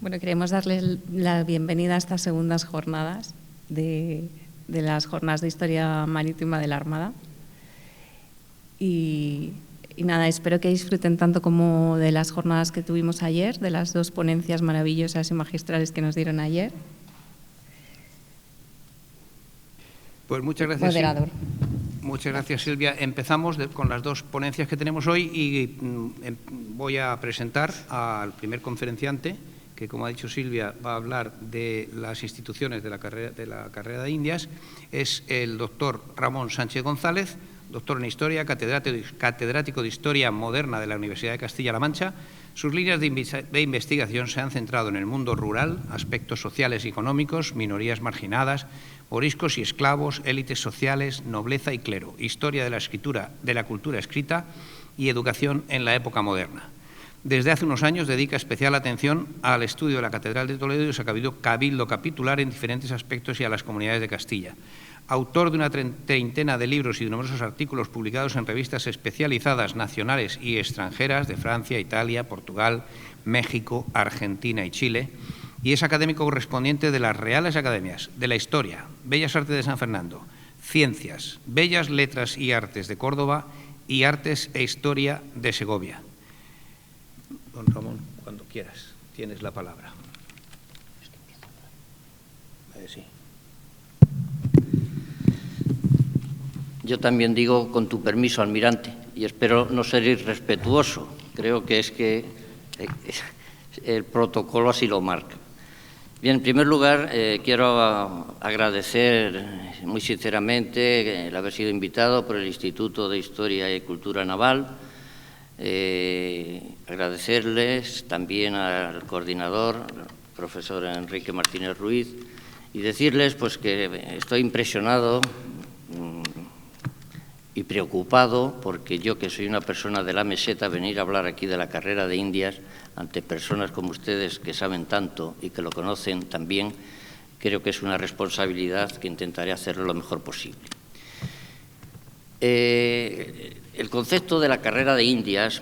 Bueno, queremos darles la bienvenida a estas segundas jornadas de las jornadas de Historia Marítima de la Armada. Y nada, espero que disfruten tanto como de las jornadas que tuvimos ayer, de las dos ponencias maravillosas y magistrales que nos dieron ayer. Pues muchas gracias. Moderador. Muchas gracias, Silvia. Empezamos con las dos ponencias que tenemos hoy y voy a presentar al primer conferenciante, que, como ha dicho Silvia, va a hablar de las instituciones de la carrera de Indias. Es el doctor Ramón Sánchez González, doctor en Historia, catedrático de Historia Moderna de la Universidad de Castilla-La Mancha. Sus líneas de investigación se han centrado en el mundo rural, aspectos sociales y económicos, minorías marginadas, moriscos y esclavos, élites sociales, nobleza y clero, historia de la escritura, de la cultura escrita y educación en la época moderna. Desde hace unos años dedica especial atención al estudio de la Catedral de Toledo y su cabildo capitular en diferentes aspectos y a las comunidades de Castilla. Autor de una treintena de libros y de numerosos artículos publicados en revistas especializadas nacionales y extranjeras de Francia, Italia, Portugal, México, Argentina y Chile, y es académico correspondiente de las Reales Academias de la Historia, Bellas Artes de San Fernando, Ciencias, Bellas Letras y Artes de Córdoba y Artes e Historia de Segovia. Don Ramón, cuando quieras, tienes la palabra. Sí. Yo también digo, con tu permiso, almirante, y espero no ser irrespetuoso. Creo que es que el protocolo así lo marca. Bien, en primer lugar, quiero agradecer muy sinceramente el haber sido invitado por el Instituto de Historia y Cultura Naval. Agradecerles también al coordinador, el profesor Enrique Martínez Ruiz, y decirles pues que estoy impresionado y preocupado porque yo, que soy una persona de la meseta, venir a hablar aquí de la carrera de Indias ante personas como ustedes que saben tanto y que lo conocen también, creo que es una responsabilidad que intentaré hacerlo lo mejor posible. El concepto de la carrera de Indias,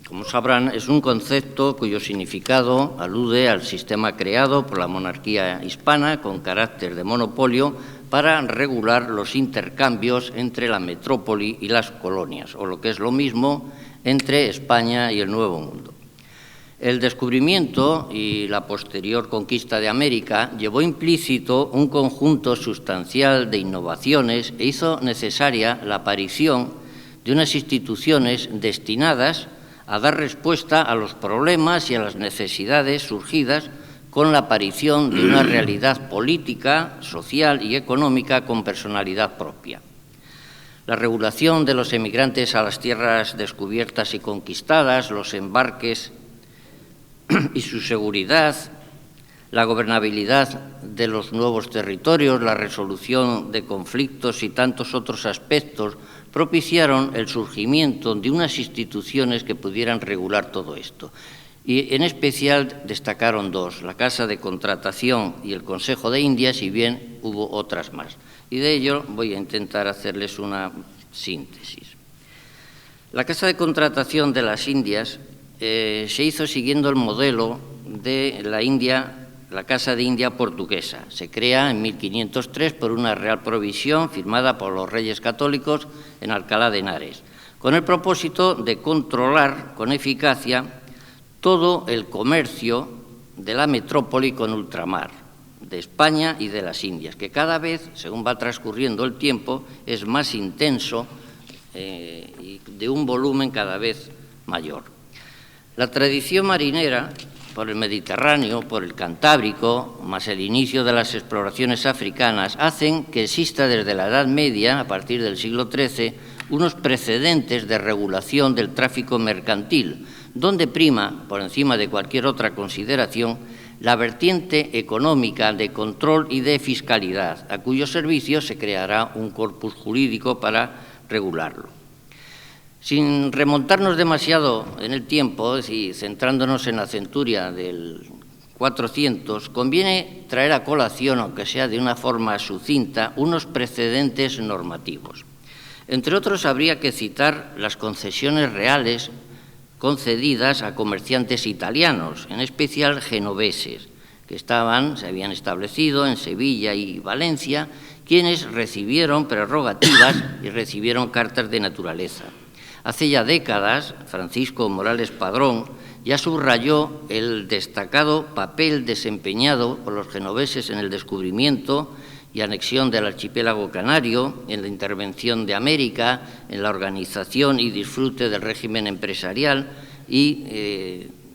como sabrán, es un concepto cuyo significado alude al sistema creado por la monarquía hispana con carácter de monopolio para regular los intercambios entre la metrópoli y las colonias, o lo que es lo mismo, entre España y el Nuevo Mundo. El descubrimiento y la posterior conquista de América llevó implícito un conjunto sustancial de innovaciones e hizo necesaria la aparición de unas instituciones destinadas a dar respuesta a los problemas y a las necesidades surgidas con la aparición de una realidad política, social y económica con personalidad propia. La regulación de los emigrantes a las tierras descubiertas y conquistadas, los embarques y su seguridad, la gobernabilidad de los nuevos territorios, la resolución de conflictos y tantos otros aspectos propiciaron el surgimiento de unas instituciones que pudieran regular todo esto. Y en especial destacaron dos, la Casa de Contratación y el Consejo de Indias, si bien hubo otras más. Y de ello voy a intentar hacerles una síntesis. La Casa de Contratación de las Indias se hizo siguiendo el modelo de la Casa de India portuguesa. Se crea en 1503 por una real provisión firmada por los reyes católicos en Alcalá de Henares, con el propósito de controlar con eficacia todo el comercio de la metrópoli con ultramar, de España y de las Indias, que cada vez, según va transcurriendo el tiempo, es más intenso y de un volumen cada vez mayor. La tradición marinera por el Mediterráneo, por el Cantábrico, más el inicio de las exploraciones africanas, hacen que exista desde la Edad Media, a partir del siglo XIII, unos precedentes de regulación del tráfico mercantil, donde prima, por encima de cualquier otra consideración, la vertiente económica de control y de fiscalidad, a cuyo servicio se creará un corpus jurídico para regularlo. Sin remontarnos demasiado en el tiempo y centrándonos en la centuria del 400, conviene traer a colación, aunque sea de una forma sucinta, unos precedentes normativos. Entre otros, habría que citar las concesiones reales concedidas a comerciantes italianos, en especial genoveses, que se habían establecido en Sevilla y Valencia, quienes recibieron prerrogativas y recibieron cartas de naturaleza. Hace ya décadas, Francisco Morales Padrón ya subrayó el destacado papel desempeñado por los genoveses en el descubrimiento y anexión del archipiélago canario, en la intervención de América, en la organización y disfrute del régimen empresarial y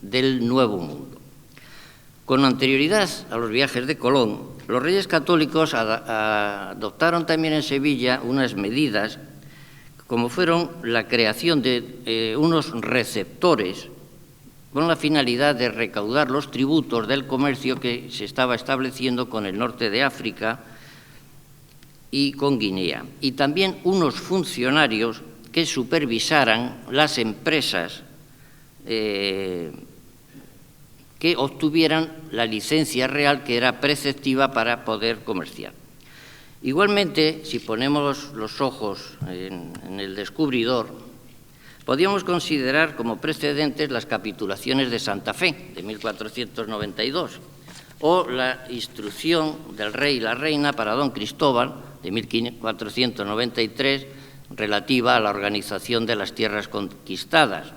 del Nuevo Mundo. Con anterioridad a los viajes de Colón, los Reyes Católicos adoptaron también en Sevilla unas medidas, como fueron la creación de unos receptores con la finalidad de recaudar los tributos del comercio que se estaba estableciendo con el norte de África y con Guinea, y también unos funcionarios que supervisaran las empresas que obtuvieran la licencia real que era preceptiva para poder comerciar. Igualmente, si ponemos los ojos en el descubridor, podríamos considerar como precedentes las capitulaciones de Santa Fe, de 1492, o la instrucción del rey y la reina para don Cristóbal, de 1493, relativa a la organización de las tierras conquistadas.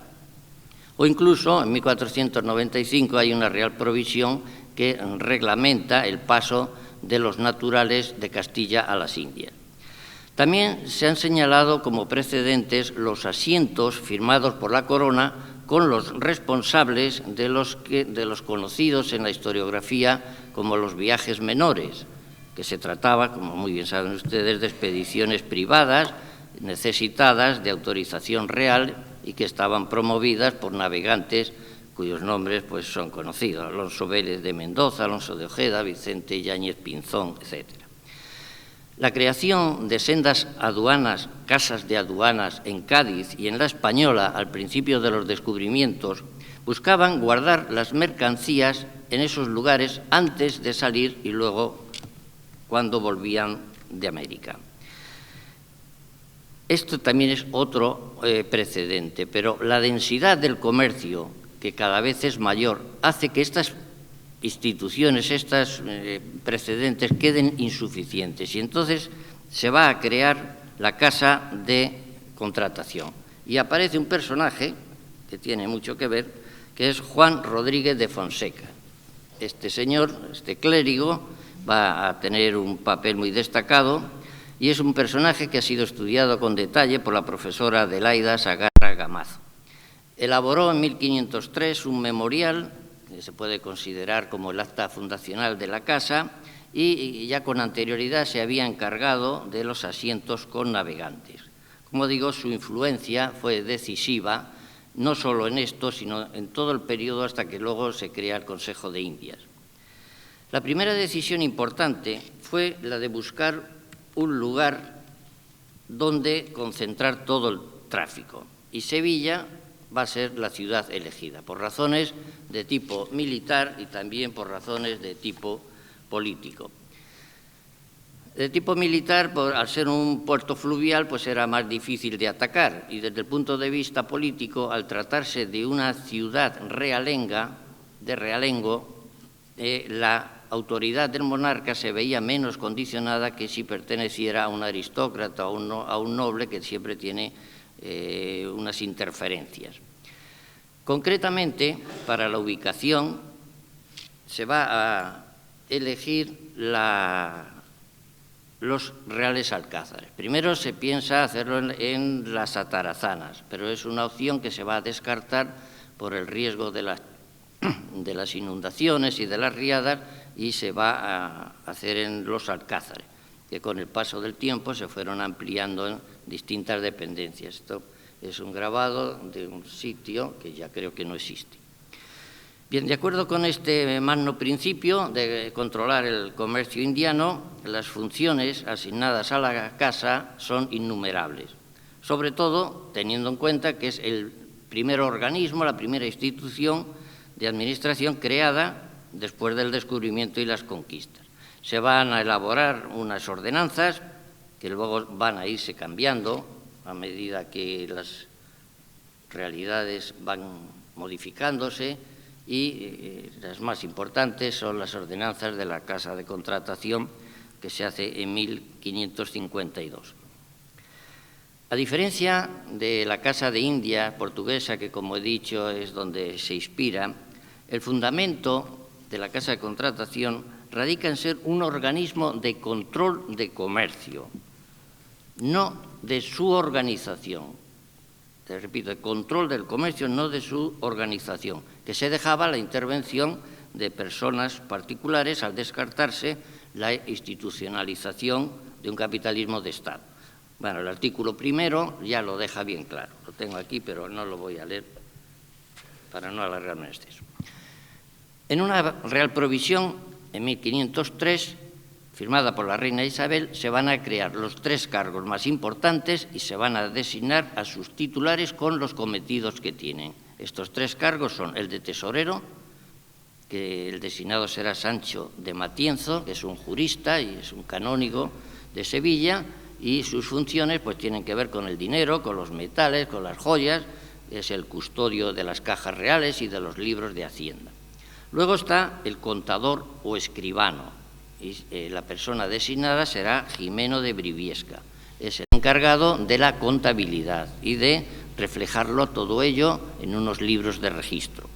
O incluso, en 1495, hay una real provisión que reglamenta el paso de los naturales de Castilla a las Indias. También se han señalado como precedentes los asientos firmados por la corona con los responsables de los conocidos en la historiografía como los viajes menores, que se trataba, como muy bien saben ustedes, de expediciones privadas necesitadas de autorización real y que estaban promovidas por navegantes cuyos nombres pues, son conocidos: Alonso Vélez de Mendoza, Alonso de Ojeda, Vicente Yáñez Pinzón, etc. La creación de sendas aduanas, casas de aduanas en Cádiz y en La Española al principio de los descubrimientos buscaban guardar las mercancías en esos lugares antes de salir y luego cuando volvían de América. Esto también es otro precedente, pero la densidad del comercio, que cada vez es mayor, hace que estas instituciones, estos precedentes queden insuficientes y entonces se va a crear la casa de contratación. Y aparece un personaje que tiene mucho que ver, que es Juan Rodríguez de Fonseca. Este señor, este clérigo, va a tener un papel muy destacado y es un personaje que ha sido estudiado con detalle por la profesora Adelaida Sagarra Gamazo. Elaboró en 1503 un memorial que se puede considerar como el acta fundacional de la casa y ya con anterioridad se había encargado de los asientos con navegantes. Como digo, su influencia fue decisiva, no solo en esto, sino en todo el periodo hasta que luego se crea el Consejo de Indias. La primera decisión importante fue la de buscar un lugar donde concentrar todo el tráfico, y Sevilla va a ser la ciudad elegida, por razones de tipo militar y también por razones de tipo político. De tipo militar, al ser un puerto fluvial, pues era más difícil de atacar, y desde el punto de vista político, al tratarse de una ciudad realenga, de realengo, la autoridad del monarca se veía menos condicionada que si perteneciera a un aristócrata o a un noble que siempre tiene unas interferencias. Concretamente, para la ubicación se va a elegir los reales alcázares. Primero se piensa hacerlo en las atarazanas, pero es una opción que se va a descartar por el riesgo de las inundaciones y de las riadas, y se va a hacer en los alcázares, que con el paso del tiempo se fueron ampliando en distintas dependencias. Esto es un grabado de un sitio que ya creo que no existe. Bien, de acuerdo con este magno principio de controlar el comercio indiano, las funciones asignadas a la casa son innumerables, sobre todo teniendo en cuenta que es el primer organismo, la primera institución de administración creada después del descubrimiento y las conquistas. Se van a elaborar unas ordenanzas que luego van a irse cambiando a medida que realidades van modificándose y las más importantes son las ordenanzas de la Casa de Contratación que se hace en 1552. A diferencia de la Casa de India portuguesa, que como he dicho es donde se inspira, el fundamento de la Casa de Contratación radica en ser un organismo de control de comercio, no de su organización. Te repito, el control del comercio, no de su organización, que se dejaba la intervención de personas particulares al descartarse la institucionalización de un capitalismo de Estado. Bueno, el artículo primero ya lo deja bien claro. Lo tengo aquí, pero no lo voy a leer para no alargarme en exceso. En una Real Provisión, en 1503, firmada por la reina Isabel, se van a crear los 3 cargos más importantes y se van a designar a sus titulares con los cometidos que tienen. Estos 3 cargos son el de tesorero, que el designado será Sancho de Matienzo, que es un jurista y es un canónigo de Sevilla, y sus funciones pues tienen que ver con el dinero, con los metales, con las joyas, es el custodio de las cajas reales y de los libros de Hacienda. Luego está el contador o escribano, y la persona designada será Jimeno de Briviesca. Es el encargado de la contabilidad y de reflejarlo todo ello en unos libros de registro.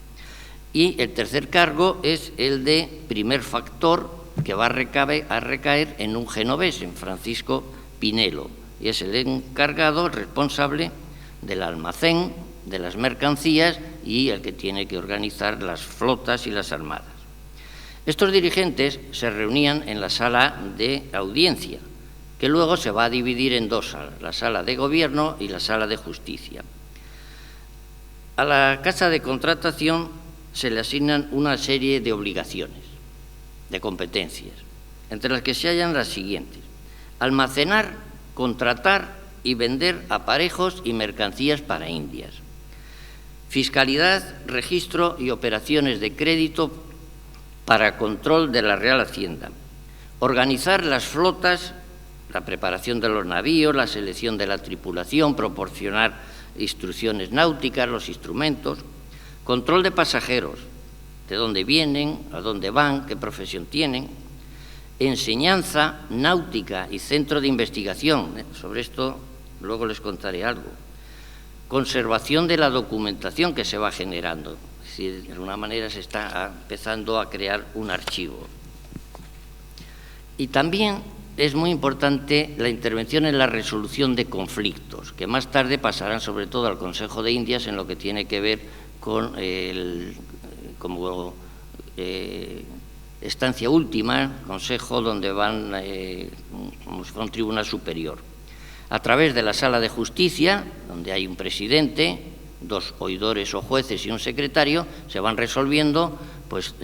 Y el tercer cargo es el de primer factor, que va a recaer en un genovés, en Francisco Pinelo, y es el encargado, el responsable del almacén, de las mercancías y el que tiene que organizar las flotas y las armadas. Estos dirigentes se reunían en la sala de audiencia, que luego se va a dividir en 2 salas, la sala de gobierno y la sala de justicia. A la Casa de Contratación se le asignan una serie de obligaciones, de competencias, entre las que se hallan las siguientes: almacenar, contratar y vender aparejos y mercancías para Indias, fiscalidad, registro y operaciones de crédito para control de la Real Hacienda, organizar las flotas, la preparación de los navíos, la selección de la tripulación, proporcionar instrucciones náuticas, los instrumentos, control de pasajeros, de dónde vienen, a dónde van, qué profesión tienen, enseñanza náutica y centro de investigación, sobre esto luego les contaré algo, conservación de la documentación que se va generando. Es decir, de alguna manera se está empezando a crear un archivo. Y también es muy importante la intervención en la resolución de conflictos, que más tarde pasarán sobre todo al Consejo de Indias en lo que tiene que ver con como estancia última, consejo donde van como si fuera un tribunal superior. A través de la sala de justicia, donde hay un presidente, 2 oidores o jueces y un secretario, se van resolviendo pues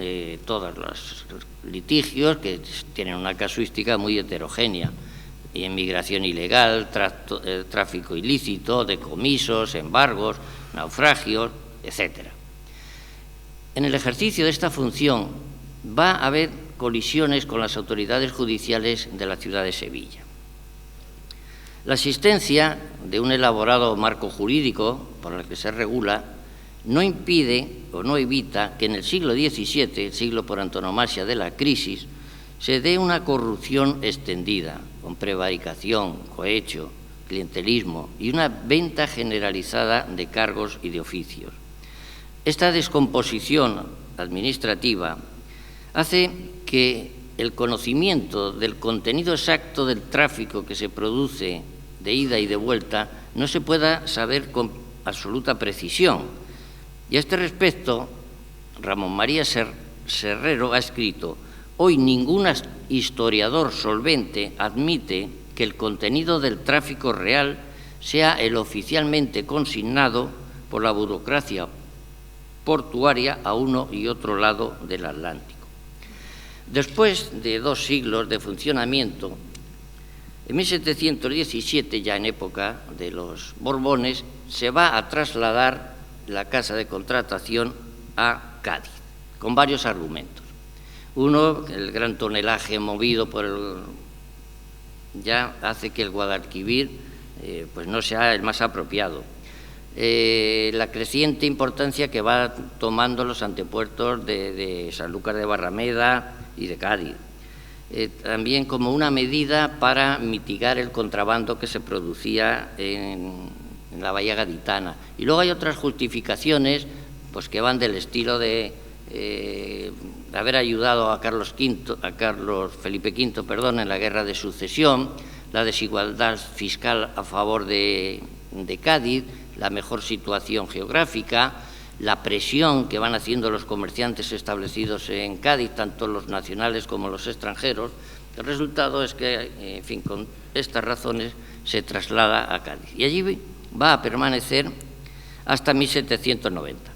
todos los litigios que tienen una casuística muy heterogénea: inmigración ilegal, tráfico ilícito, decomisos, embargos, naufragios, etcétera. En el ejercicio de esta función va a haber colisiones con las autoridades judiciales de la ciudad de Sevilla. La existencia de un elaborado marco jurídico por el que se regula no impide o no evita que en el siglo XVII, el siglo por antonomasia de la crisis, se dé una corrupción extendida, con prevaricación, cohecho, clientelismo y una venta generalizada de cargos y de oficios. Esta descomposición administrativa hace que el conocimiento del contenido exacto del tráfico que se produce de ida y de vuelta no se pueda saber con absoluta precisión. Y a este respecto, Ramón María Serrero ha escrito: hoy ningún historiador solvente admite que el contenido del tráfico real sea el oficialmente consignado por la burocracia portuaria a uno y otro lado del Atlántico. Después de 2 siglos de funcionamiento, en 1717, ya en época de los Borbones, se va a trasladar la Casa de Contratación a Cádiz, con varios argumentos. Uno, el gran tonelaje movido por el ya hace que el Guadalquivir pues no sea el más apropiado. la creciente importancia que va tomando los antepuertos de Sanlúcar de Barrameda y de Cádiz. También como una medida para mitigar el contrabando que se producía en la bahía gaditana. Y luego hay otras justificaciones pues, que van del estilo de haber ayudado a Carlos Felipe V, en la Guerra de Sucesión, la desigualdad fiscal a favor de Cádiz, la mejor situación geográfica, la presión que van haciendo los comerciantes establecidos en Cádiz, tanto los nacionales como los extranjeros. El resultado es que, en fin, con estas razones se traslada a Cádiz. Y allí va a permanecer hasta 1790,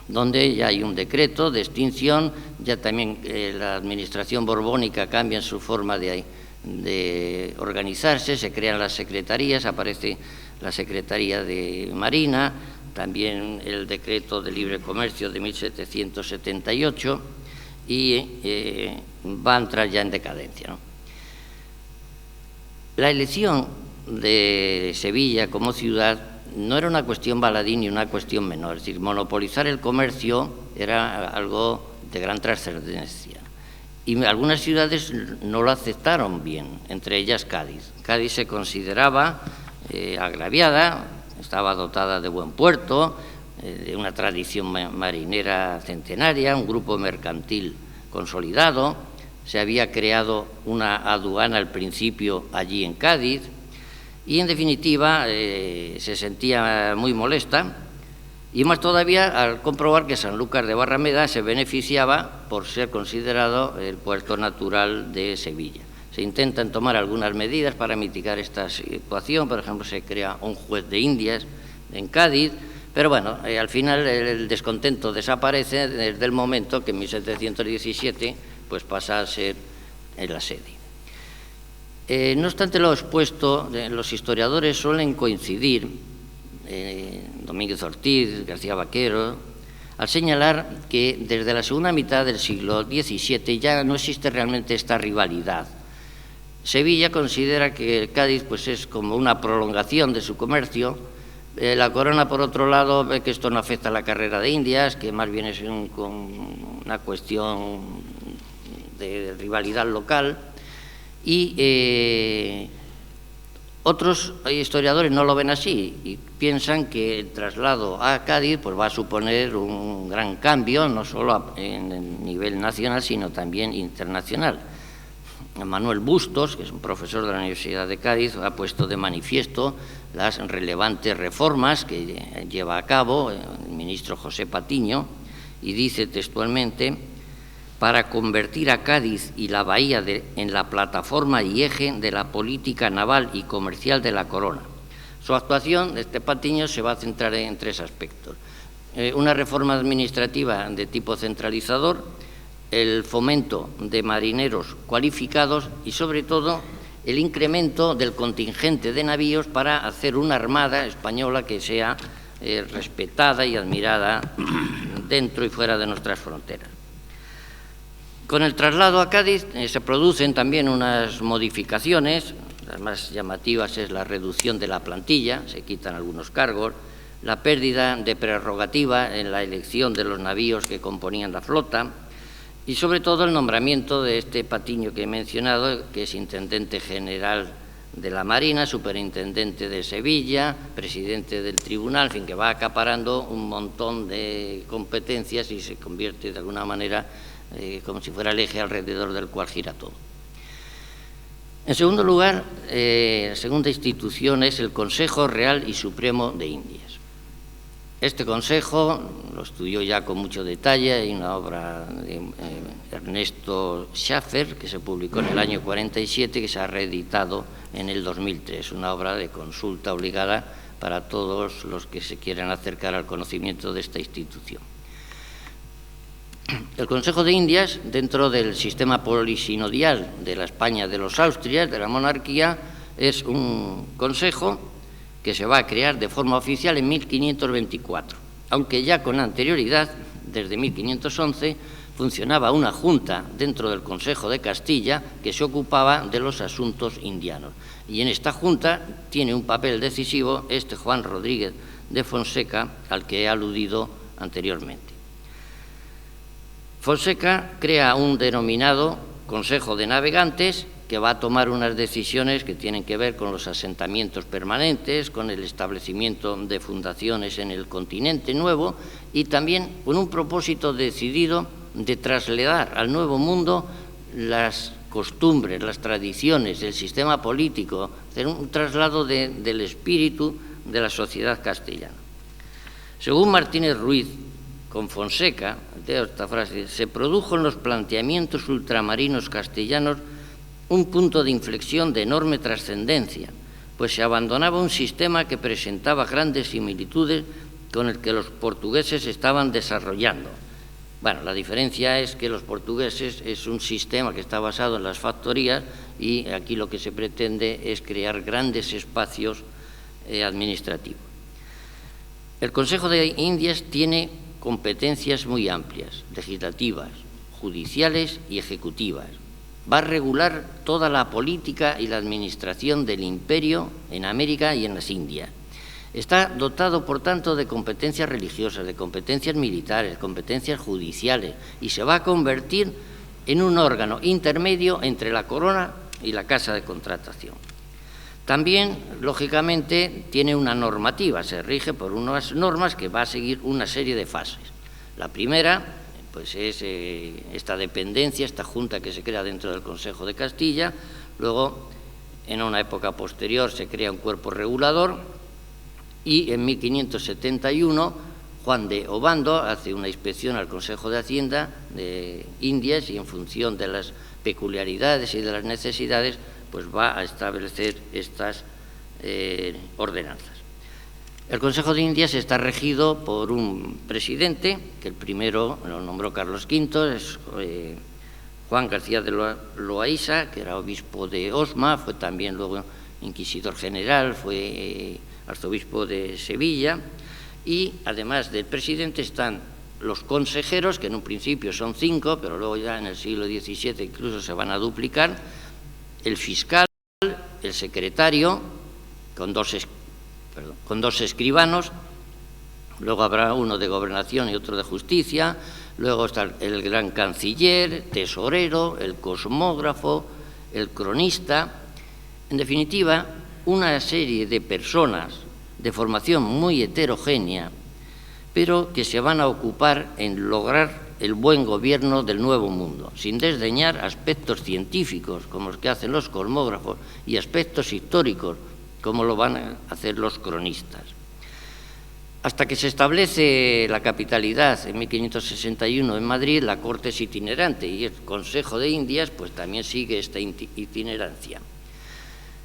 donde ya hay un decreto de extinción, ya también la administración borbónica cambia en su forma de organizarse, se crean las secretarías, aparece la Secretaría de Marina, también el decreto de libre comercio de 1778 y va a entrar ya en decadencia, ¿no? La elección de Sevilla como ciudad no era una cuestión baladí ni una cuestión menor, es decir, monopolizar el comercio era algo de gran trascendencia. Y algunas ciudades no lo aceptaron bien, entre ellas Cádiz. Cádiz se consideraba agraviada, estaba dotada de buen puerto, de una tradición marinera centenaria, un grupo mercantil consolidado, se había creado una aduana al principio allí en Cádiz y, en definitiva, se sentía muy molesta, y más todavía al comprobar que Sanlúcar de Barrameda se beneficiaba por ser considerado el puerto natural de Sevilla. Se intentan tomar algunas medidas para mitigar esta situación, por ejemplo, se crea un juez de Indias en Cádiz, pero bueno, al final el descontento desaparece desde el momento que en 1717 pues pasa a ser la sede. No obstante lo expuesto, los historiadores suelen coincidir, Domínguez Ortiz, García Vaquero, al señalar que desde la segunda mitad del siglo XVII ya no existe realmente esta rivalidad. Sevilla considera que Cádiz pues, es como una prolongación de su comercio. La corona, por otro lado, ve que esto no afecta a la carrera de Indias, que más bien es una cuestión de rivalidad local. Y otros historiadores no lo ven así y piensan que el traslado a Cádiz pues, va a suponer un gran cambio, no solo en el nivel nacional, sino también internacional. Manuel Bustos, que es un profesor de la Universidad de Cádiz, ha puesto de manifiesto las relevantes reformas que lleva a cabo el ministro José Patiño y dice textualmente: para convertir a Cádiz y la bahía en la plataforma y eje de la política naval y comercial de la corona. Su actuación, de este Patiño, se va a centrar en tres aspectos. Una reforma administrativa de tipo centralizador, el fomento de marineros cualificados y, sobre todo, el incremento del contingente de navíos para hacer una armada española que sea respetada y admirada dentro y fuera de nuestras fronteras. Con el traslado a Cádiz se producen también unas modificaciones, las más llamativas es la reducción de la plantilla, se quitan algunos cargos, la pérdida de prerrogativa en la elección de los navíos que componían la flota, y sobre todo el nombramiento de este Patiño que he mencionado, que es intendente general de la Marina, superintendente de Sevilla, presidente del tribunal, en fin, que va acaparando un montón de competencias y se convierte de alguna manera como si fuera el eje alrededor del cual gira todo. En segundo lugar, la segunda institución es el Consejo Real y Supremo de Indias. Este consejo lo estudió ya con mucho detalle, hay una obra de Ernesto Schaffer que se publicó en el año 47 que se ha reeditado en el 2003, una obra de consulta obligada para todos los que se quieran acercar al conocimiento de esta institución. El Consejo de Indias, dentro del sistema polisinodial de la España de los Austrias, de la monarquía, es un consejo que se va a crear de forma oficial en 1524, aunque ya con anterioridad, desde 1511, funcionaba una junta dentro del Consejo de Castilla que se ocupaba de los asuntos indianos. Y en esta junta tiene un papel decisivo este Juan Rodríguez de Fonseca, al que he aludido anteriormente. Fonseca crea un denominado Consejo de Navegantes que va a tomar unas decisiones que tienen que ver con los asentamientos permanentes, con el establecimiento de fundaciones en el continente nuevo y también con un propósito decidido de trasladar al Nuevo Mundo las costumbres, las tradiciones, el sistema político, hacer un traslado del espíritu de la sociedad castellana. Según Martínez Ruiz, con Fonseca, leo esta frase, se produjo en los planteamientos ultramarinos castellanos un punto de inflexión de enorme trascendencia, pues se abandonaba un sistema que presentaba grandes similitudes con el que los portugueses estaban desarrollando. Bueno, la diferencia es que los portugueses es un sistema que está basado en las factorías y aquí lo que se pretende es crear grandes espacios administrativos. El Consejo de Indias tiene competencias muy amplias, legislativas, judiciales y ejecutivas. Va a regular toda la política y la administración del imperio en América y en las Indias. Está dotado, por tanto, de competencias religiosas, de competencias militares, de competencias judiciales y se va a convertir en un órgano intermedio entre la corona y la casa de contratación. También, lógicamente, tiene una normativa, se rige por unas normas que va a seguir una serie de fases. La primera, pues es esta dependencia, esta junta que se crea dentro del Consejo de Castilla. Luego, en una época posterior, se crea un cuerpo regulador y en 1571 Juan de Obando hace una inspección al Consejo de Hacienda de Indias y en función de las peculiaridades y de las necesidades, pues va a establecer estas ordenanzas. El Consejo de Indias está regido por un presidente, que el primero lo nombró Carlos V, es Juan García de Loaiza, que era obispo de Osma, fue también luego inquisidor general, fue arzobispo de Sevilla, y además del presidente están los consejeros, que en un principio son 5, pero luego ya en el siglo XVII incluso se van a duplicar, el fiscal, el secretario, con dos escribanos, luego habrá uno de gobernación y otro de justicia, luego está el gran canciller, tesorero, el cosmógrafo, el cronista, en definitiva, una serie de personas de formación muy heterogénea, pero que se van a ocupar en lograr el buen gobierno del Nuevo Mundo, sin desdeñar aspectos científicos, como los que hacen los cosmógrafos, y aspectos históricos, como lo van a hacer los cronistas. Hasta que se establece la capitalidad en 1561 en Madrid, la corte es itinerante y el Consejo de Indias pues también sigue esta itinerancia.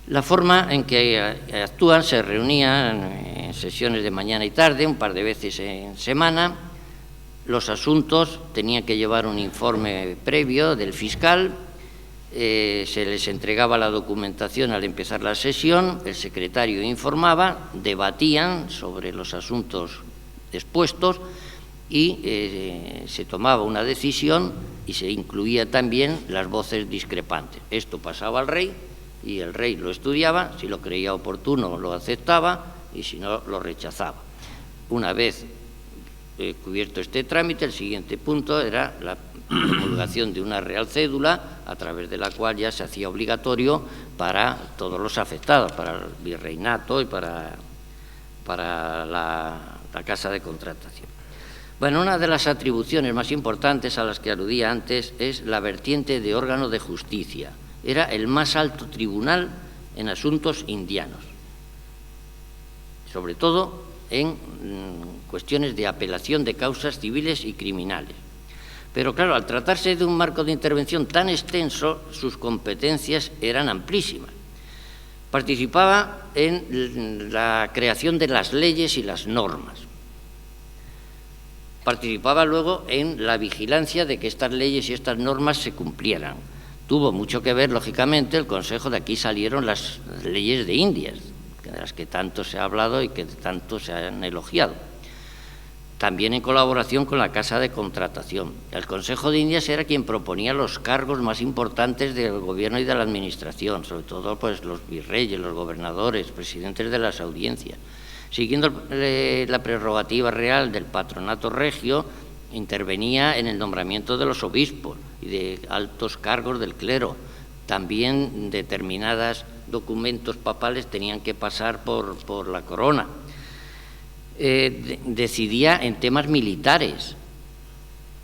La forma en que actúan, se reunían en sesiones de mañana y tarde, un par de veces en semana. Los asuntos tenían que llevar un informe previo del fiscal, se les entregaba la documentación al empezar la sesión, el secretario informaba, debatían sobre los asuntos expuestos y se tomaba una decisión y se incluía también las voces discrepantes. Esto pasaba al rey y el rey lo estudiaba, si lo creía oportuno lo aceptaba y si no lo rechazaba. Una vez cubierto este trámite, el siguiente punto era la promulgación de una real cédula a través de la cual ya se hacía obligatorio para todos los afectados, para el virreinato y para la casa de contratación. Bueno, una de las atribuciones más importantes a las que aludía antes es la vertiente de órgano de justicia. Era el más alto tribunal en asuntos indianos, sobre todo en cuestiones de apelación de causas civiles y criminales. Pero claro, al tratarse de un marco de intervención tan extenso, sus competencias eran amplísimas. Participaba en la creación de las leyes y las normas. Participaba luego en la vigilancia de que estas leyes y estas normas se cumplieran. Tuvo mucho que ver, lógicamente, el Consejo, de aquí salieron las leyes de Indias, de las que tanto se ha hablado y que tanto se han elogiado. También en colaboración con la Casa de Contratación. El Consejo de Indias era quien proponía los cargos más importantes del gobierno y de la administración, sobre todo pues, los virreyes, los gobernadores, presidentes de las audiencias. Siguiendo la prerrogativa real del patronato regio, intervenía en el nombramiento de los obispos y de altos cargos del clero. También determinados documentos papales tenían que pasar por la corona. Decidía en temas militares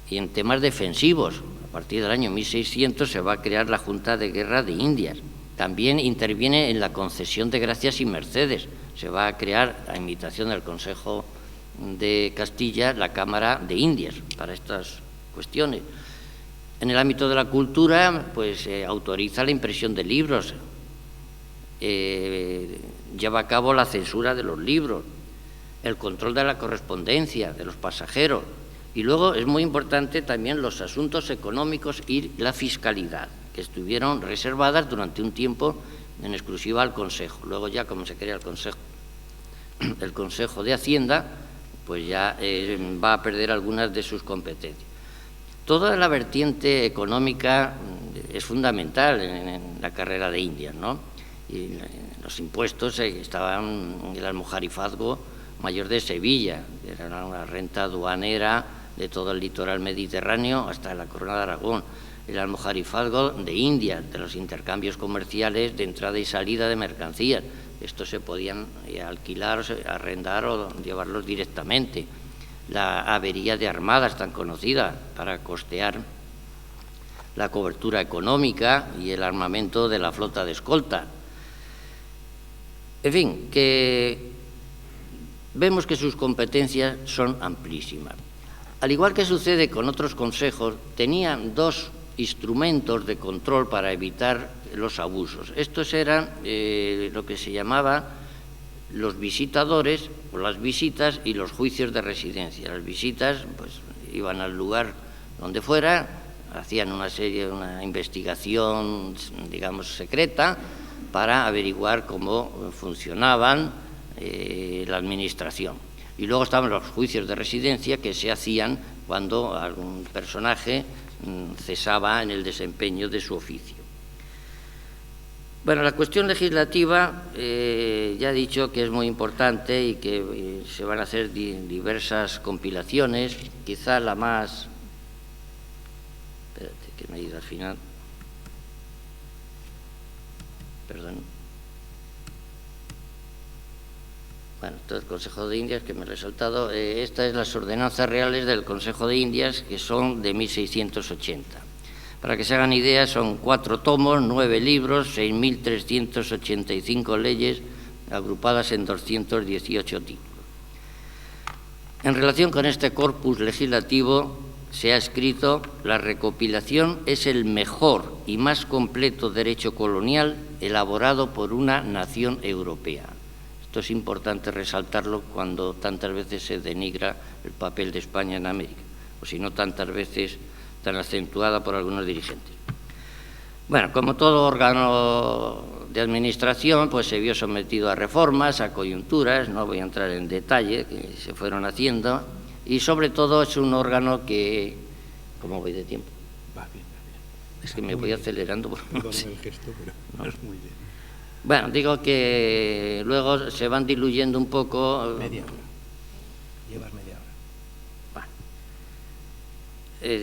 y en temas defensivos. A partir del año 1600 se va a crear la Junta de Guerra de Indias. También interviene en la concesión de gracias y mercedes. Se va a crear, a imitación del Consejo de Castilla, la Cámara de Indias para estas cuestiones. En el ámbito de la cultura, pues autoriza la impresión de libros, lleva a cabo la censura de los libros, el control de la correspondencia de los pasajeros, y luego es muy importante también los asuntos económicos y la fiscalidad, que estuvieron reservadas durante un tiempo en exclusiva al Consejo. Luego ya, como se crea el Consejo de Hacienda, pues ya va a perder algunas de sus competencias. Toda la vertiente económica es fundamental en la carrera de Indias, ¿no? Y los impuestos estaban en el almojarifazgo mayor de Sevilla, era una renta aduanera de todo el litoral mediterráneo hasta la Corona de Aragón, el almojarifazgo de Indias, de los intercambios comerciales de entrada y salida de mercancías. Estos se podían alquilar, arrendar o llevarlos directamente. La avería de armadas tan conocida para costear la cobertura económica y el armamento de la flota de escolta. En fin, que vemos que sus competencias son amplísimas. Al igual que sucede con otros consejos, tenían dos instrumentos de control para evitar los abusos. Estos eran lo que se llamaba los visitadores o las visitas y los juicios de residencia. Las visitas pues iban al lugar donde fuera, hacían una investigación, digamos, secreta para averiguar cómo funcionaban la administración. Y luego estaban los juicios de residencia que se hacían cuando algún personaje cesaba en el desempeño de su oficio. Bueno, la cuestión legislativa ya he dicho que es muy importante y que se van a hacer diversas compilaciones. Quizá la más... Espérate, que me he ido al final. Perdón. Bueno, esto es el Consejo de Indias, que me he resaltado. Estas son las ordenanzas reales del Consejo de Indias, que son de 1680. Para que se hagan ideas, son 4 tomos, 9 libros, 6.385 leyes, agrupadas en 218 títulos. En relación con este corpus legislativo, se ha escrito: la recopilación es el mejor y más completo derecho colonial elaborado por una nación europea. Esto es importante resaltarlo cuando tantas veces se denigra el papel de España en América, o si no tantas veces tan acentuada por algunos dirigentes. Bueno, como todo órgano de administración, pues se vio sometido a reformas, a coyunturas, no voy a entrar en detalle, que se fueron haciendo, y sobre todo es un órgano que... ¿Cómo voy de tiempo? Va bien, va bien. Es que me voy acelerando. Perdón el gesto, pero no es muy bien. Bueno, digo que luego se van diluyendo un poco... Media hora. Llevas media hora. Bueno.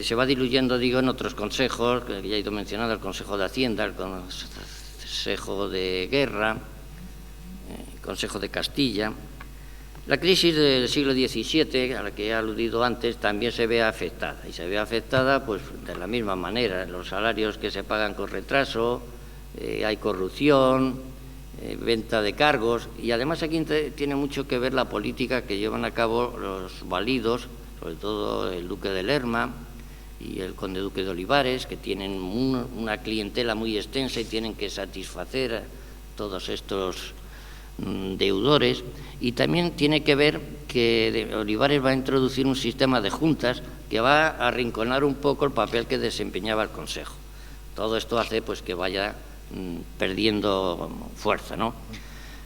Se va diluyendo, digo, en otros consejos, que ya he ido mencionando, el Consejo de Hacienda, el Consejo de Guerra, el Consejo de Castilla. La crisis del siglo XVII, a la que he aludido antes, también se ve afectada, y se ve afectada pues de la misma manera. Los salarios que se pagan con retraso, hay corrupción, venta de cargos, y además aquí tiene mucho que ver la política que llevan a cabo los validos, sobre todo el duque de Lerma y el conde duque de Olivares, que tienen una clientela muy extensa y tienen que satisfacer a todos estos deudores. Y también tiene que ver que Olivares va a introducir un sistema de juntas que va a arrinconar un poco el papel que desempeñaba el Consejo. Todo esto hace pues que vaya perdiendo fuerza, ¿no?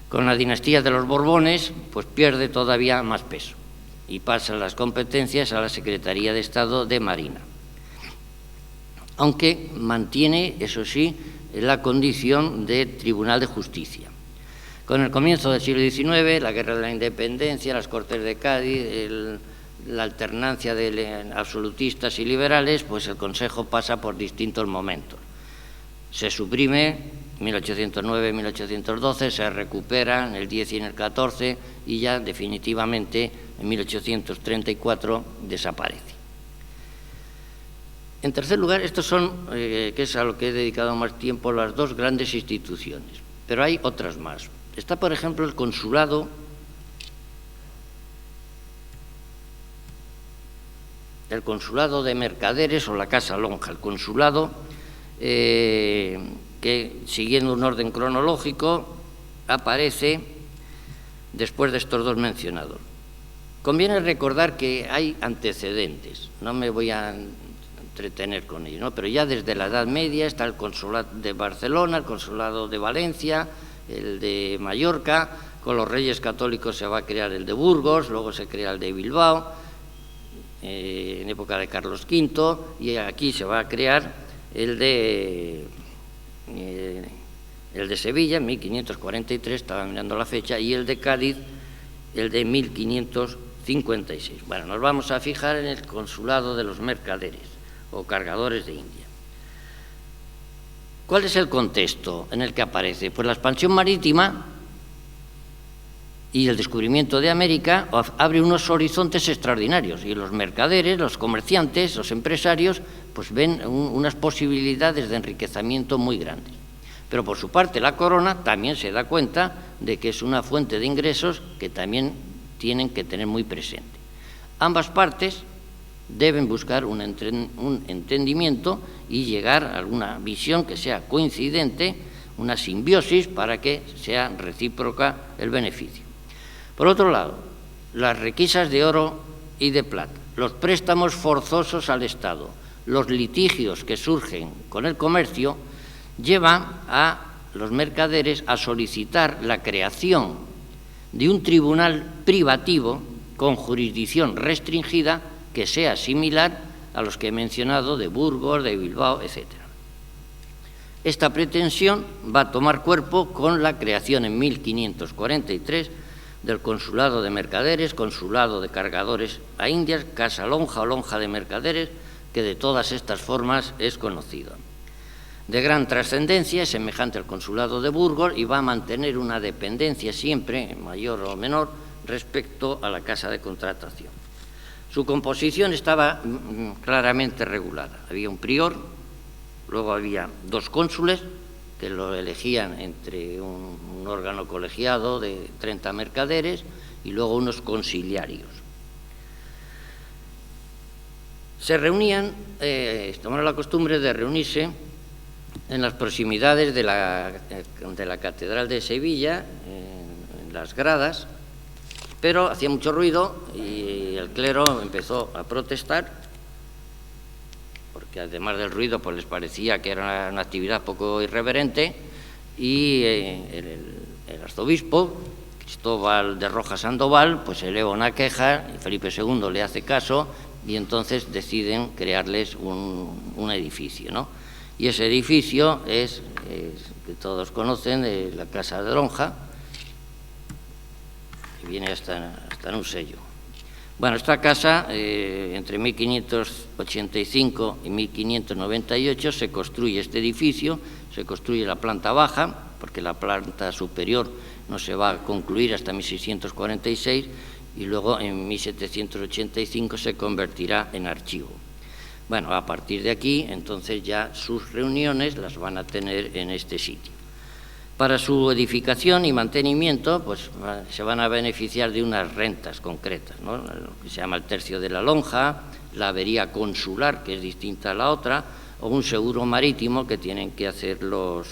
Con la dinastía de los Borbones pues pierde todavía más peso y pasan las competencias a la Secretaría de Estado de Marina, aunque mantiene, eso sí, la condición de Tribunal de Justicia. Con el comienzo del siglo XIX, la Guerra de la Independencia, las Cortes de Cádiz, la alternancia de absolutistas y liberales, pues el Consejo pasa por distintos momentos. Se suprime 1809-1812, se recupera en el 10 y en el 14 y ya definitivamente en 1834 desaparece. En tercer lugar, estos son, que es a lo que he dedicado más tiempo, las dos grandes instituciones, pero hay otras más. Está, por ejemplo, el consulado de mercaderes o la Casa Lonja, el consulado que, siguiendo un orden cronológico, aparece después de estos dos mencionados. Conviene recordar que hay antecedentes, no me voy a entretener con ello, ¿no? Pero ya desde la Edad Media está el consulado de Barcelona, el consulado de Valencia, el de Mallorca, con los Reyes Católicos se va a crear el de Burgos, luego se crea el de Bilbao, en época de Carlos V, y aquí se va a crear el de Sevilla, en 1543, estaba mirando la fecha, y el de Cádiz, el de 1556. Bueno, nos vamos a fijar en el consulado de los mercaderes o cargadores de India. ¿Cuál es el contexto en el que aparece? Pues la expansión marítima y el descubrimiento de América abre unos horizontes extraordinarios y los mercaderes, los comerciantes, los empresarios, pues ven unas posibilidades de enriquecimiento muy grandes. Pero por su parte la corona también se da cuenta de que es una fuente de ingresos que también tienen que tener muy presente. Ambas partes deben buscar un entendimiento y llegar a alguna visión que sea coincidente, una simbiosis para que sea recíproca el beneficio. Por otro lado, las requisas de oro y de plata, los préstamos forzosos al Estado, los litigios que surgen con el comercio, llevan a los mercaderes a solicitar la creación de un tribunal privativo con jurisdicción restringida que sea similar a los que he mencionado de Burgos, de Bilbao, etc. Esta pretensión va a tomar cuerpo con la creación en 1543 del Consulado de Mercaderes, Consulado de Cargadores a Indias, Casa Lonja o Lonja de Mercaderes, que de todas estas formas es conocido. De gran trascendencia, es semejante al Consulado de Burgos y va a mantener una dependencia siempre, mayor o menor, respecto a la Casa de Contratación. Su composición estaba claramente regulada. Había un prior, luego había dos cónsules, que lo elegían entre un órgano colegiado de 30 mercaderes y luego unos consiliarios. Se reunían, tomaron la costumbre de reunirse en las proximidades de la Catedral de Sevilla, en las gradas, pero hacía mucho ruido y el clero empezó a protestar, porque además del ruido pues les parecía que era una actividad poco irreverente, y el arzobispo Cristóbal de Rojas Sandoval pues eleva una queja y Felipe II le hace caso y entonces deciden crearles un edificio, ¿no? Y ese edificio es que todos conocen, la Casa de Lonja, que viene hasta en un sello. Bueno, esta casa, entre 1585 y 1598, se construye este edificio, se construye la planta baja, porque la planta superior no se va a concluir hasta 1646, y luego en 1785 se convertirá en archivo. Bueno, a partir de aquí, entonces ya sus reuniones las van a tener en este sitio. Para su edificación y mantenimiento, pues se van a beneficiar de unas rentas concretas, ¿no? Lo que se llama el tercio de la lonja, la avería consular, que es distinta a la otra, o un seguro marítimo que tienen que hacer los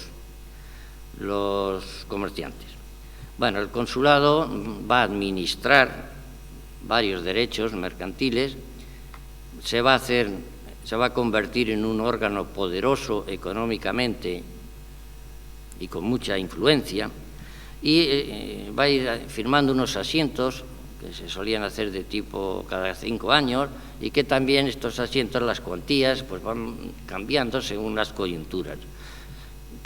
comerciantes. Bueno, el consulado va a administrar varios derechos mercantiles, se va a convertir en un órgano poderoso económicamente y con mucha influencia, y va a ir firmando unos asientos que se solían hacer de tipo cada 5 años, y que también estos asientos, las cuantías, pues van cambiando según las coyunturas.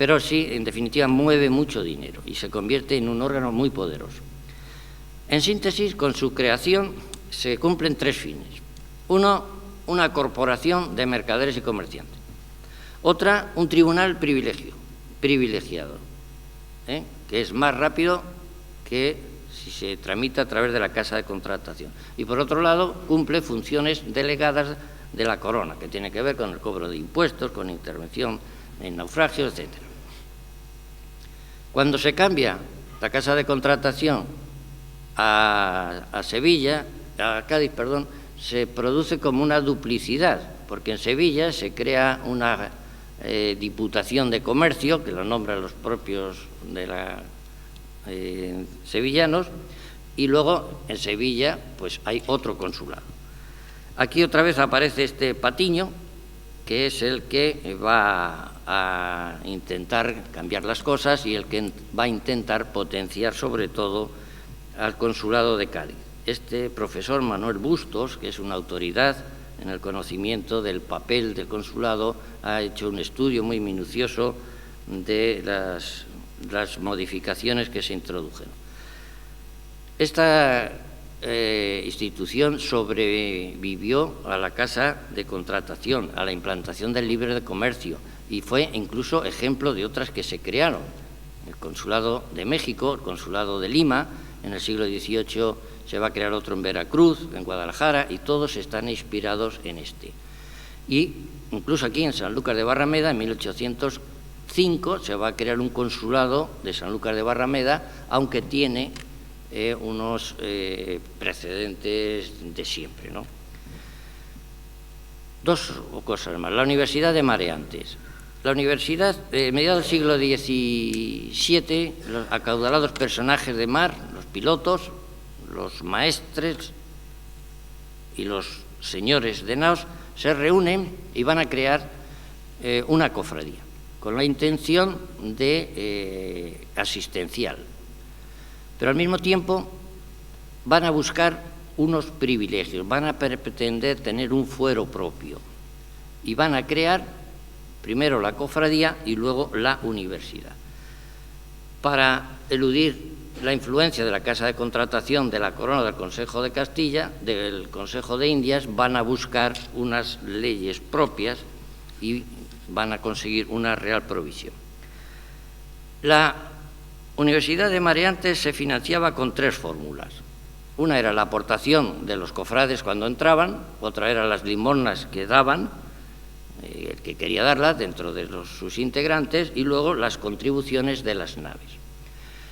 pero sí, en definitiva, mueve mucho dinero y se convierte en un órgano muy poderoso. En síntesis, con su creación se cumplen 3 fines. Uno, una corporación de mercaderes y comerciantes. Otra, un tribunal privilegiado, que es más rápido que si se tramita a través de la Casa de Contratación. Y por otro lado, cumple funciones delegadas de la corona, que tiene que ver con el cobro de impuestos, con intervención en naufragios, etc. Cuando se cambia la Casa de Contratación a Sevilla, a Cádiz, perdón, se produce como una duplicidad, porque en Sevilla se crea una Diputación de Comercio, que lo nombran los propios de la sevillanos, y luego en Sevilla pues hay otro consulado. Aquí otra vez aparece este Patiño, que es el que va a intentar cambiar las cosas y el que va a intentar potenciar sobre todo al consulado de Cádiz. Este profesor Manuel Bustos, que es una autoridad en el conocimiento del papel del consulado, ha hecho un estudio muy minucioso de las modificaciones que se introdujeron. Esta institución sobrevivió a la Casa de Contratación, a la implantación del libre de comercio, y fue incluso ejemplo de otras que se crearon. El Consulado de México, el Consulado de Lima, en el siglo XVIII se va a crear otro en Veracruz, en Guadalajara, y todos están inspirados en este. Y incluso aquí en Sanlúcar de Barrameda, en 1805, se va a crear un consulado de Sanlúcar de Barrameda, aunque tiene unos precedentes de siempre, ¿no? 2 cosas más. La Universidad de Mareantes. La universidad, mediados del siglo XVII, los acaudalados personajes de mar, los pilotos, los maestres y los señores de naos se reúnen y van a crear una cofradía con la intención de asistencial. Pero al mismo tiempo van a buscar unos privilegios, van a pretender tener un fuero propio y van a crear primero la cofradía y luego la universidad. Para eludir la influencia de la Casa de Contratación de la Corona, del Consejo de Castilla, del Consejo de Indias, van a buscar unas leyes propias y van a conseguir una real provisión. La Universidad de Mareantes se financiaba con 3 fórmulas. Una era la aportación de los cofrades cuando entraban, otra era las limosnas que daban, el que quería darlas dentro de sus integrantes, y luego las contribuciones de las naves.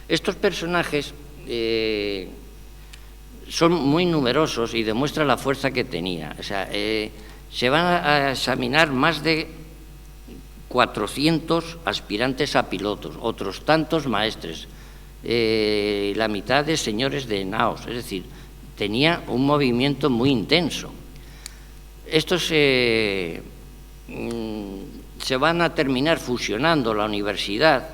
Estos personajes son muy numerosos y demuestran la fuerza que tenía. O sea, se van a examinar más de 400 aspirantes a pilotos, otros tantos maestres, la mitad de señores de naos, es decir, tenía un movimiento muy intenso. Estos se van a terminar fusionando la universidad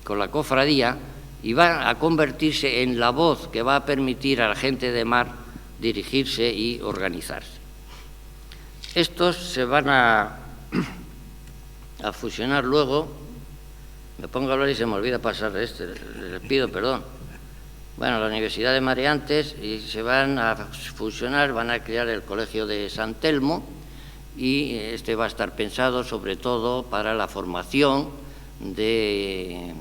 con la cofradía y va a convertirse en la voz que va a permitir a la gente de mar dirigirse y organizarse. Estos se van a fusionar luego. Me pongo a hablar y se me olvida pasar les pido perdón. Bueno, la Universidad de Mareantes, y se van a fusionar, van a crear el Colegio de San Telmo, y este va a estar pensado sobre todo para la formación de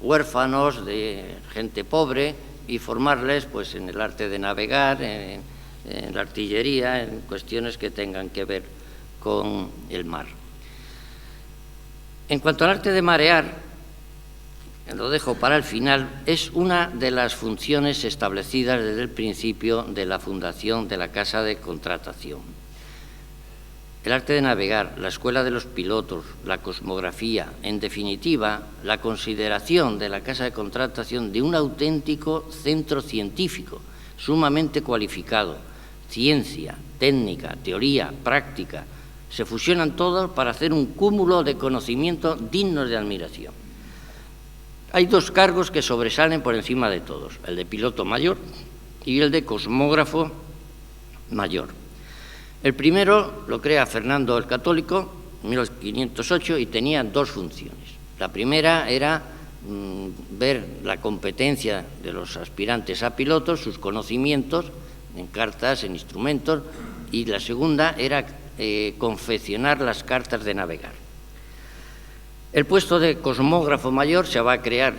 huérfanos, de gente pobre, y formarles pues en el arte de navegar, en la artillería, en cuestiones que tengan que ver con el mar. En cuanto al arte de marear, lo dejo para el final, es una de las funciones establecidas desde el principio de la fundación de la Casa de Contratación. El arte de navegar, la escuela de los pilotos, la cosmografía, en definitiva, la consideración de la Casa de Contratación de un auténtico centro científico, sumamente cualificado, ciencia, técnica, teoría, práctica, se fusionan todos para hacer un cúmulo de conocimiento dignos de admiración. Hay 2 cargos que sobresalen por encima de todos, el de piloto mayor y el de cosmógrafo mayor. El primero lo crea Fernando el Católico 1508 y tenía dos funciones. La primera era ver la competencia de los aspirantes a pilotos, sus conocimientos en cartas, en instrumentos, y la segunda era confeccionar las cartas de navegar. El puesto de cosmógrafo mayor se va a crear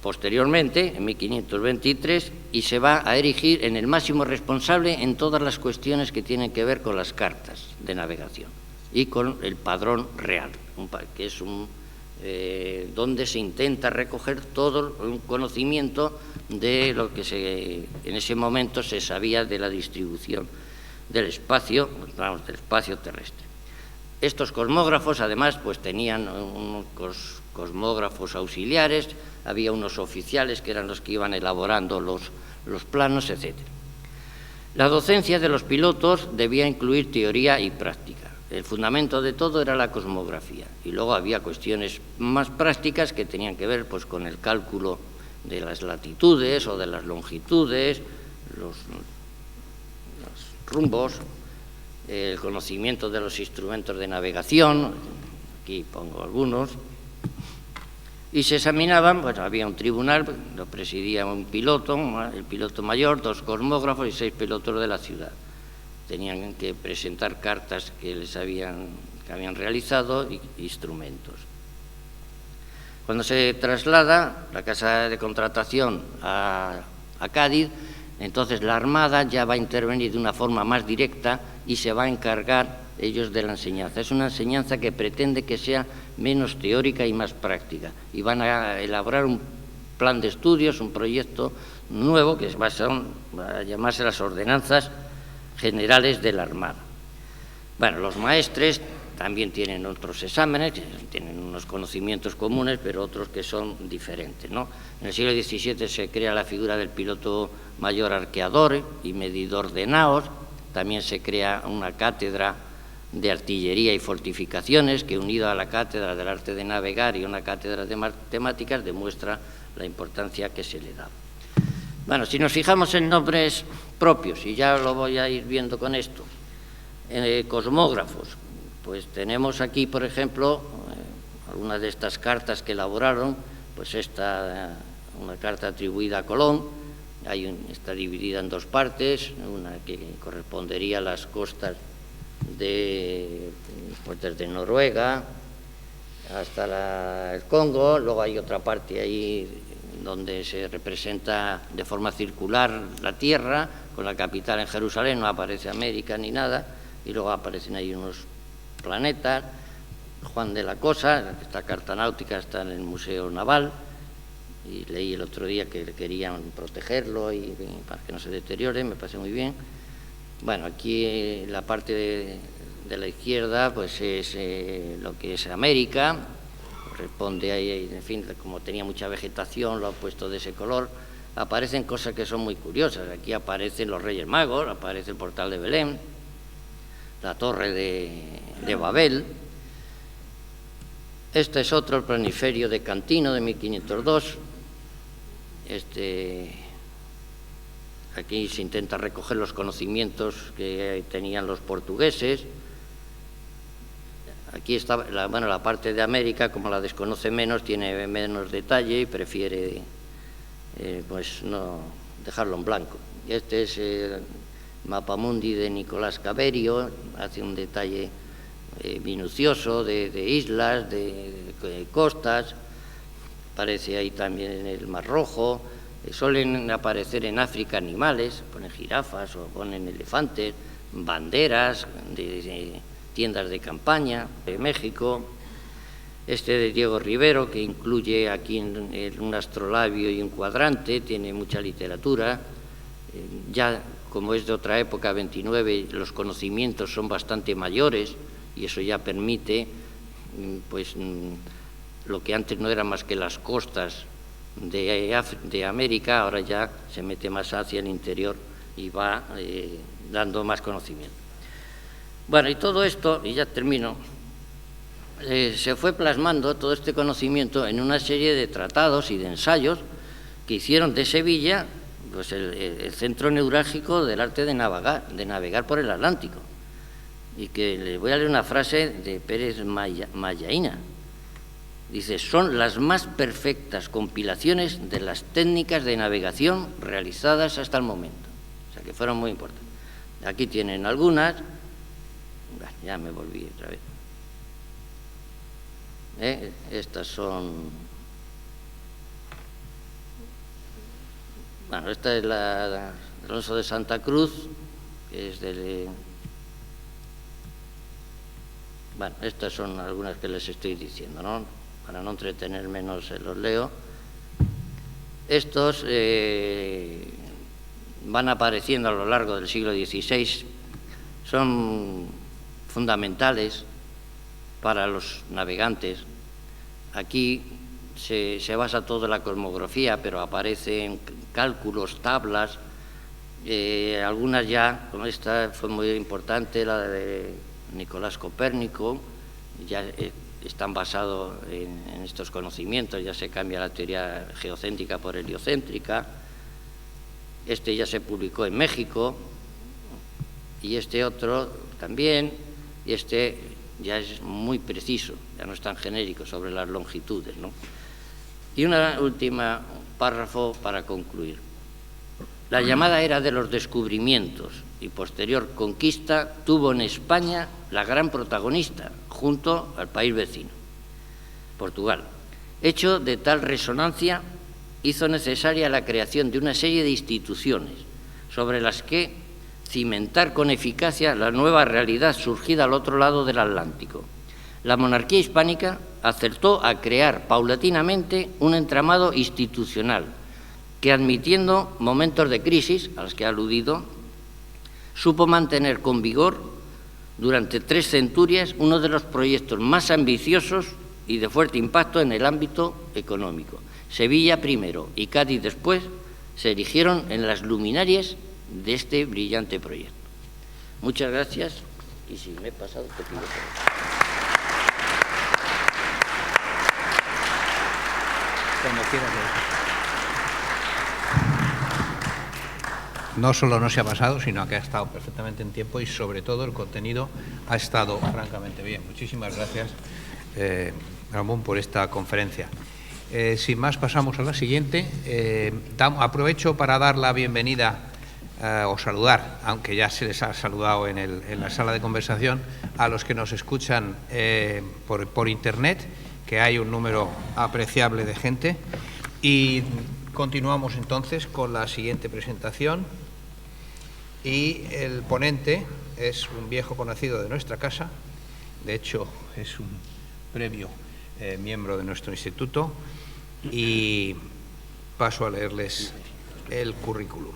posteriormente, en 1523, y se va a erigir en el máximo responsable en todas las cuestiones que tienen que ver con las cartas de navegación y con el padrón real, que es donde se intenta recoger todo un conocimiento de lo que en ese momento se sabía de la distribución del espacio, del espacio terrestre. Estos cosmógrafos, además, pues tenían unos cosmógrafos auxiliares, había unos oficiales que eran los que iban elaborando los planos, etc. La docencia de los pilotos debía incluir teoría y práctica. El fundamento de todo era la cosmografía, y luego había cuestiones más prácticas que tenían que ver pues, con el cálculo de las latitudes o de las longitudes, los rumbos, el conocimiento de los instrumentos de navegación, aquí pongo algunos, y se examinaban, bueno, había un tribunal, lo presidía un piloto, el piloto mayor, 2 cosmógrafos y 6 pilotos de la ciudad. Tenían que presentar cartas que habían realizado y instrumentos. Cuando se traslada la casa de contratación a Cádiz, entonces la Armada ya va a intervenir de una forma más directa y se va a encargar ellos de la enseñanza. Es una enseñanza que pretende que sea menos teórica y más práctica. Y van a elaborar un plan de estudios, un proyecto nuevo que va a llamarse las Ordenanzas Generales de la Armada. Bueno, los maestres también tienen otros exámenes, tienen unos conocimientos comunes, pero otros que son diferentes, ¿no? En el siglo XVII se crea la figura del piloto mayor arqueador y medidor de naos. También se crea una cátedra de artillería y fortificaciones que, unida a la cátedra del arte de navegar y una cátedra de matemáticas, demuestra la importancia que se le da. Bueno, si nos fijamos en nombres propios, y ya lo voy a ir viendo con esto, cosmógrafos, pues tenemos aquí, por ejemplo, algunas de estas cartas que elaboraron, pues una carta atribuida a Colón, está dividida en 2 partes, una que correspondería a las costas desde Noruega hasta el Congo. Luego hay otra parte ahí donde se representa de forma circular la Tierra, con la capital en Jerusalén, no aparece América ni nada, y luego aparecen ahí unos planetas. Juan de la Cosa, esta carta náutica está en el Museo Naval, y leí el otro día que querían protegerlo y para que no se deteriore, me parece muy bien. Bueno, aquí la parte de la izquierda pues es lo que es América, corresponde ahí, en fin, como tenía mucha vegetación, lo ha puesto de ese color. Aparecen cosas que son muy curiosas, aquí aparecen los Reyes Magos, aparece el portal de Belén, la torre de Babel. Este es otro, el planiferio de Cantino de 1502. Aquí se intenta recoger los conocimientos que tenían los portugueses. Aquí está la parte de América, como la desconoce menos, tiene menos detalle y prefiere pues no dejarlo en blanco. Este es el Mapamundi de Nicolás Caverio, hace un detalle minucioso de islas, de costas. Aparece ahí también en el Mar Rojo. Suelen aparecer en África animales, ponen jirafas o ponen elefantes, banderas de tiendas de campaña de México. Este de Diego Rivero, que incluye aquí un astrolabio y un cuadrante, tiene mucha literatura. Ya como es de otra época, 29, los conocimientos son bastante mayores y eso ya permite pues lo que antes no era más que las costas de América, ahora ya se mete más hacia el interior y va dando más conocimiento. Bueno, y todo esto, y ya termino, se fue plasmando todo este conocimiento en una serie de tratados y de ensayos que hicieron de Sevilla pues el centro neurálgico del arte de navegar por el Atlántico. y que les voy a leer una frase de Pérez Mayaína. Dice, son las más perfectas compilaciones de las técnicas de navegación realizadas hasta el momento. O sea, que fueron muy importantes. Aquí tienen algunas. Ya me volví otra vez. Estas son... Bueno, esta es la de Alonso de Santa Cruz, que es de... Bueno, estas son algunas que les estoy diciendo, ¿no? Para no entretenerme, no se los leo. Estos van apareciendo a lo largo del siglo XVI, son fundamentales para los navegantes. Aquí se basa toda la cosmografía, pero aparecen cálculos, tablas, algunas ya, como esta fue muy importante, la de Nicolás Copérnico, ya están basados en estos conocimientos, ya se cambia la teoría geocéntrica por heliocéntrica. Este ya se publicó en México, y este otro también, y este ya es muy preciso, ya no es tan genérico sobre las longitudes, ¿no? Y una última párrafo para concluir. La llamada era de los descubrimientos y posterior conquista tuvo en España la gran protagonista, junto al país vecino, Portugal. Hecho de tal resonancia hizo necesaria la creación de una serie de instituciones sobre las que cimentar con eficacia la nueva realidad surgida al otro lado del Atlántico. La monarquía hispánica acertó a crear paulatinamente un entramado institucional que, admitiendo momentos de crisis, a los que he aludido, supo mantener con vigor durante 3 centurias uno de los proyectos más ambiciosos y de fuerte impacto en el ámbito económico. Sevilla primero y Cádiz después se erigieron en las luminarias de este brillante proyecto. Muchas gracias, y si me he pasado, te pido perdón. Cuando quieras. No solo no se ha pasado, sino que ha estado perfectamente en tiempo y, sobre todo, el contenido ha estado francamente bien. Muchísimas gracias, Ramón, por esta conferencia. Sin más, pasamos a la siguiente. Aprovecho para dar la bienvenida o saludar, aunque ya se les ha saludado en la sala de conversación, a los que nos escuchan por Internet, que hay un número apreciable de gente. Y continuamos entonces con la siguiente presentación. Y el ponente es un viejo conocido de nuestra casa, de hecho es un previo miembro de nuestro instituto, y paso a leerles el currículum.